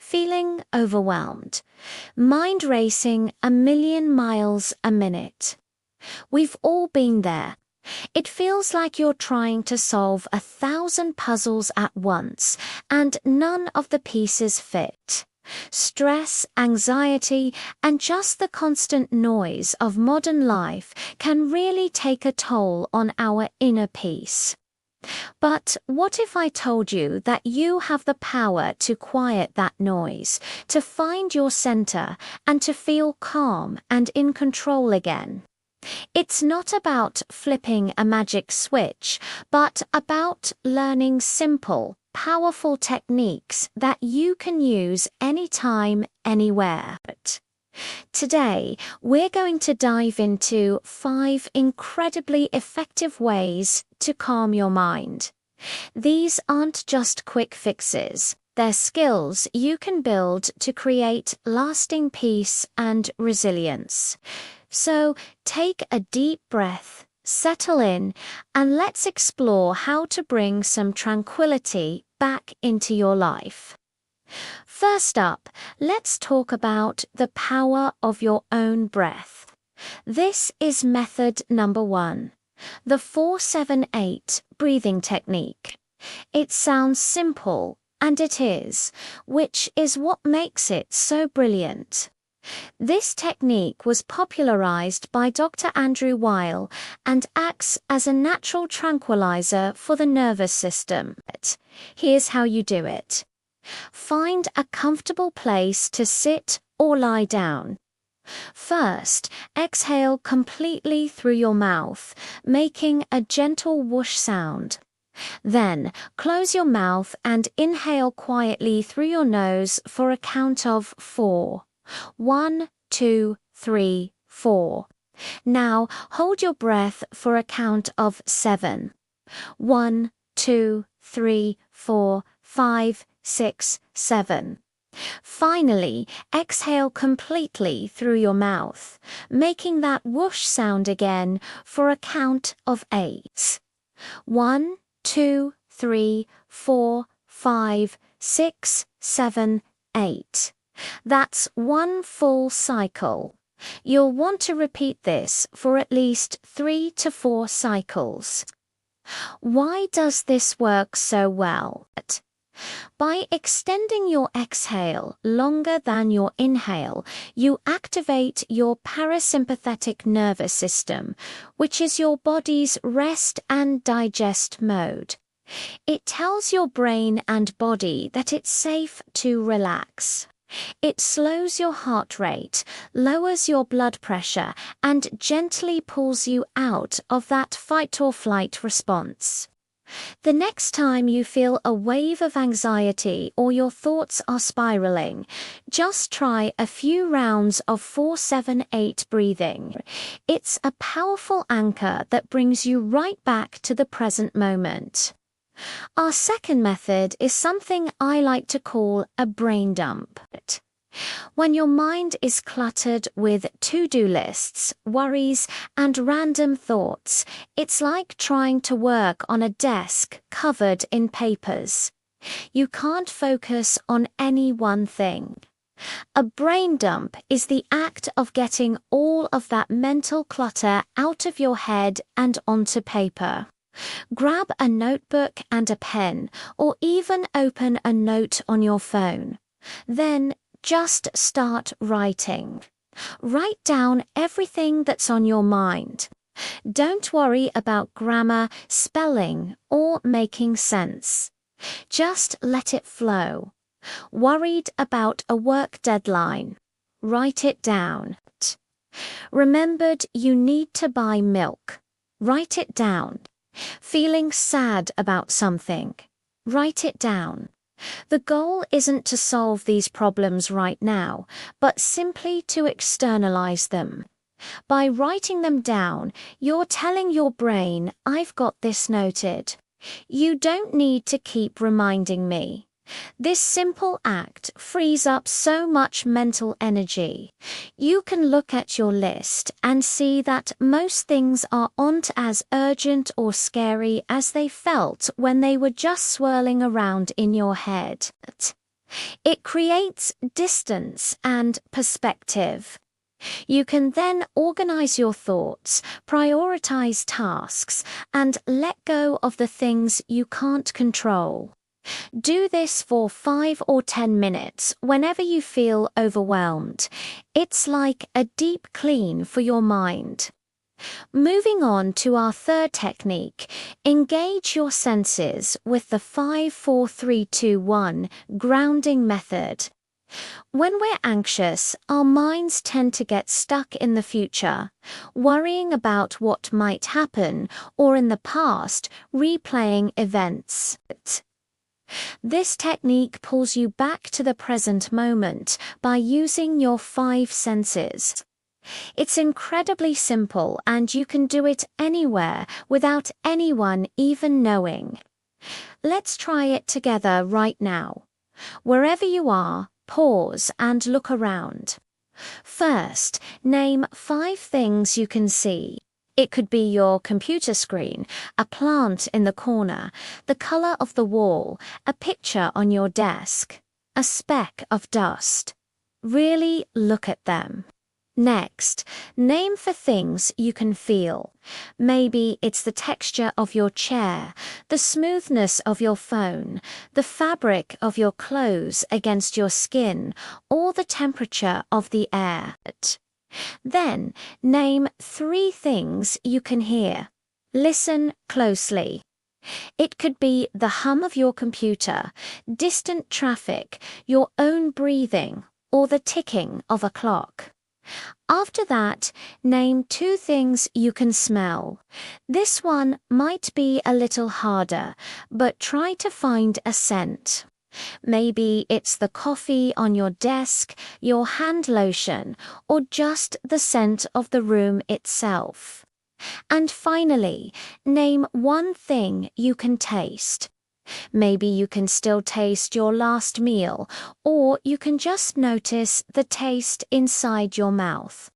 Feeling overwhelmed. Mind racing a million miles a minute. We've all been there. It feels like you're trying to solve 1,000 puzzles at once, and none of the pieces fit. Stress, anxiety, and just the constant noise of modern life can really take a toll on our inner peace. But what if I told you that you have the power to quiet that noise, to find your center, and to feel calm and in control again? It's not about flipping a magic switch, but about learning simple, powerful techniques that you can use anytime, anywhere. Today, we're going to dive into 5 incredibly effective ways to calm your mind. These aren't just quick fixes. They're skills you can build to create lasting peace and resilience. So take a deep breath, settle in, and let's explore how to bring some tranquility back into your life. First up, let's talk about the power of your own breath. This is method number 1, the 4-7-8 breathing technique. It sounds simple, and it is, which is what makes it so brilliant. This technique was popularized by Dr. Andrew Weil and acts as a natural tranquilizer for the nervous system. Here's how you do it. Find a comfortable place to sit or lie down. First, exhale completely through your mouth, making a gentle whoosh sound. Then, close your mouth and inhale quietly through your nose for a count of 4. 1, 2, 3, 4. Now, hold your breath for a count of 7. 1, 2, 3, 4, 5, 6, 7. Finally, exhale completely through your mouth, making that whoosh sound again for a count of 8. 1, 2, 3, 4, 5, 6, 7, 8. That's 1 full cycle. You'll want to repeat this for at least 3 to 4 cycles. Why does this work so well? By extending your exhale longer than your inhale, you activate your parasympathetic nervous system, which is your body's rest and digest mode. It tells your brain and body that it's safe to relax. It slows your heart rate, lowers your blood pressure, and gently pulls you out of that fight-or-flight response. The next time you feel a wave of anxiety or your thoughts are spiraling, just try a few rounds of 4-7-8 breathing. It's a powerful anchor that brings you right back to the present moment. Our second method is something I like to call a brain dump. When your mind is cluttered with to-do lists, worries, and random thoughts, it's like trying to work on a desk covered in papers. You can't focus on any one thing. A brain dump is the act of getting all of that mental clutter out of your head and onto paper. Grab a notebook and a pen, or even open a note on your phone. Then just start writing. Write down everything that's on your mind. Don't worry about grammar, spelling, or making sense. Just let it flow. Worried about a work deadline? Write it down. Remembered you need to buy milk? Write it down. Feeling sad about something? Write it down. The goal isn't to solve these problems right now, but simply to externalize them. By writing them down, you're telling your brain, "I've got this noted. You don't need to keep reminding me." This simple act frees up so much mental energy. You can look at your list and see that most things aren't as urgent or scary as they felt when they were just swirling around in your head. It creates distance and perspective. You can then organize your thoughts, prioritize tasks, and let go of the things you can't control. Do this for 5 or 10 minutes whenever you feel overwhelmed. It's like a deep clean for your mind. Moving on to our third technique, engage your senses with the 5-4-3-2-1 grounding method. When we're anxious, our minds tend to get stuck in the future, worrying about what might happen, or in the past, replaying events. This technique pulls you back to the present moment by using your 5 senses. It's incredibly simple and you can do it anywhere without anyone even knowing. Let's try it together right now. Wherever you are, pause and look around. First, name 5 things you can see. It could be your computer screen, a plant in the corner, the color of the wall, a picture on your desk, a speck of dust. Really look at them. Next, name 4 things you can feel. Maybe it's the texture of your chair, the smoothness of your phone, the fabric of your clothes against your skin, or the temperature of the air. Then, name 3 things you can hear. Listen closely. It could be the hum of your computer, distant traffic, your own breathing, or the ticking of a clock. After that, name 2 things you can smell. This one might be a little harder, but try to find a scent. Maybe it's the coffee on your desk, your hand lotion, or just the scent of the room itself. And finally, name 1 thing you can taste. Maybe you can still taste your last meal, or you can just notice the taste inside your mouth.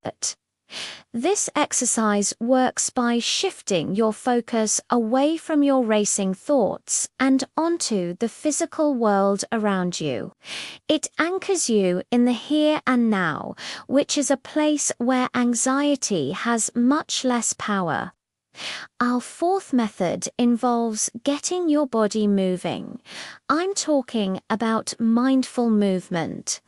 This exercise works by shifting your focus away from your racing thoughts and onto the physical world around you. It anchors you in the here and now, which is a place where anxiety has much less power. Our 4th method involves getting your body moving. I'm talking about mindful movement.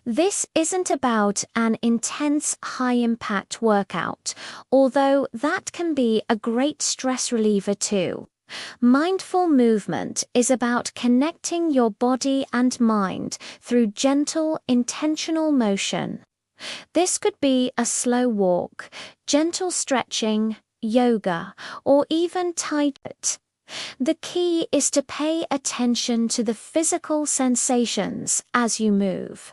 This isn't about an intense high-impact workout, although that can be a great stress reliever too. Mindful movement is about connecting your body and mind through gentle, intentional motion. This could be a slow walk, gentle stretching, yoga, or even Tai Chi. The key is to pay attention to the physical sensations as you move.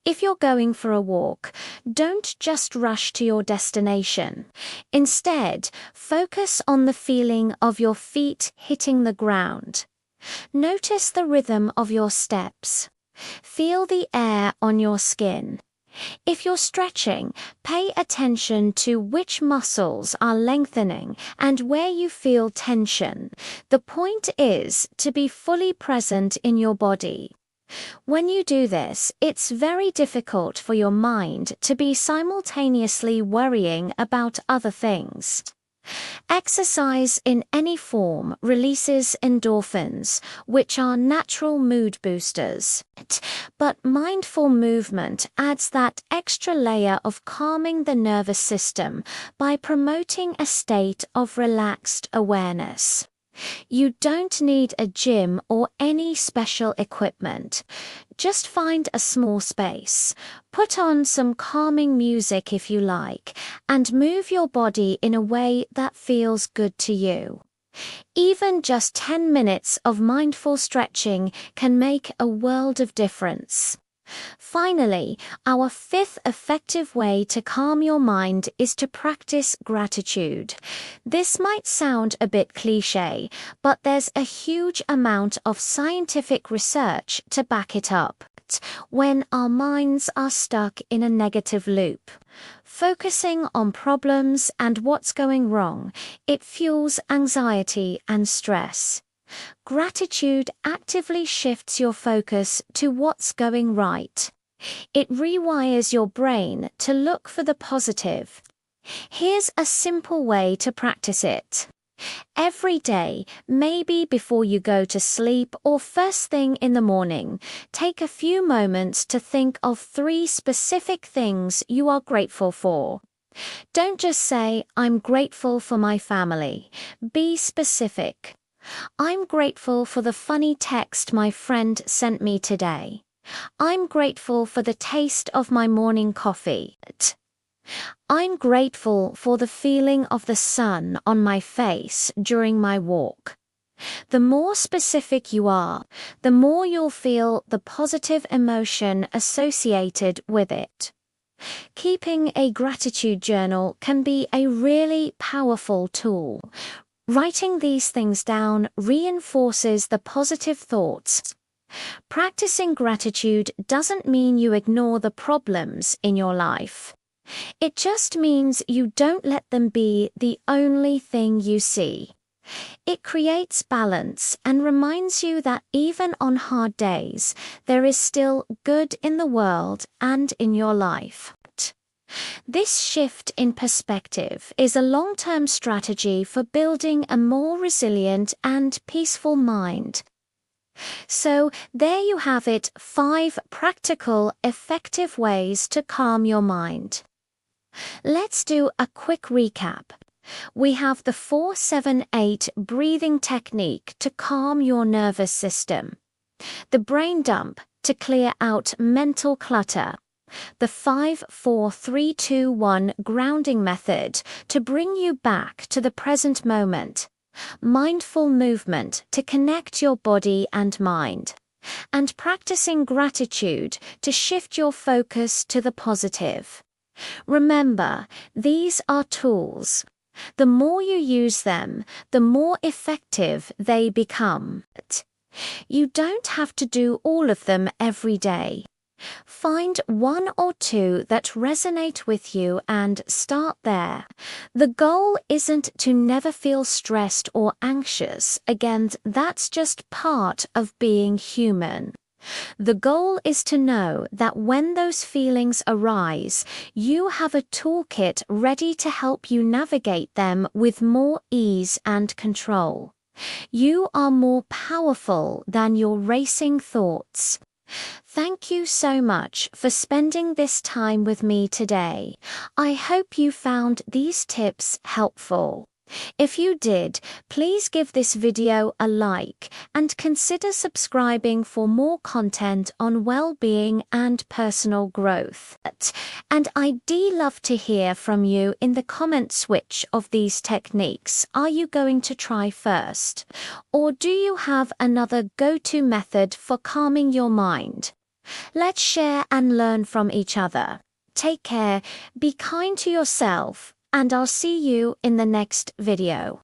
If you're going for a walk, don't just rush to your destination. Instead, focus on the feeling of your feet hitting the ground. Notice the rhythm of your steps. Feel the air on your skin. If you're stretching, pay attention to which muscles are lengthening and where you feel tension. The point is to be fully present in your body. When you do this, it's very difficult for your mind to be simultaneously worrying about other things. Exercise in any form releases endorphins, which are natural mood boosters. But mindful movement adds that extra layer of calming the nervous system by promoting a state of relaxed awareness. You don't need a gym or any special equipment. Just find a small space, put on some calming music if you like, and move your body in a way that feels good to you. Even just 10 minutes of mindful stretching can make a world of difference. Finally, our 5th effective way to calm your mind is to practice gratitude. This might sound a bit cliché, but there's a huge amount of scientific research to back it up. When our minds are stuck in a negative loop, focusing on problems and what's going wrong, it fuels anxiety and stress. Gratitude actively shifts your focus to what's going right. It rewires your brain to look for the positive. Here's a simple way to practice it. Every day, maybe before you go to sleep or first thing in the morning, take a few moments to think of 3 specific things you are grateful for. Don't just say, "I'm grateful for my family." Be specific. "I'm grateful for the funny text my friend sent me today." "I'm grateful for the taste of my morning coffee." "I'm grateful for the feeling of the sun on my face during my walk." The more specific you are, the more you'll feel the positive emotion associated with it. Keeping a gratitude journal can be a really powerful tool. Writing these things down reinforces the positive thoughts. Practicing gratitude doesn't mean you ignore the problems in your life. It just means you don't let them be the only thing you see. It creates balance and reminds you that even on hard days, there is still good in the world and in your life. This shift in perspective is a long-term strategy for building a more resilient and peaceful mind. So there you have it, 5 practical, effective ways to calm your mind. Let's do a quick recap. We have the 4-7-8 breathing technique to calm your nervous system, the brain dump to clear out mental clutter, the 5-4-3-2-1 grounding method to bring you back to the present moment, mindful movement to connect your body and mind, and practicing gratitude to shift your focus to the positive. Remember, these are tools. The more you use them, the more effective they become. You don't have to do all of them every day. Find 1 or 2 that resonate with you and start there. The goal isn't to never feel stressed or anxious. Again, that's just part of being human. The goal is to know that when those feelings arise, you have a toolkit ready to help you navigate them with more ease and control. You are more powerful than your racing thoughts. Thank you so much for spending this time with me today. I hope you found these tips helpful. If you did, please give this video a like and consider subscribing for more content on well-being and personal growth. And I'd love to hear from you in the comments which of these techniques are you going to try first? Or do you have another go-to method for calming your mind? Let's share and learn from each other. Take care, be kind to yourself, and I'll see you in the next video.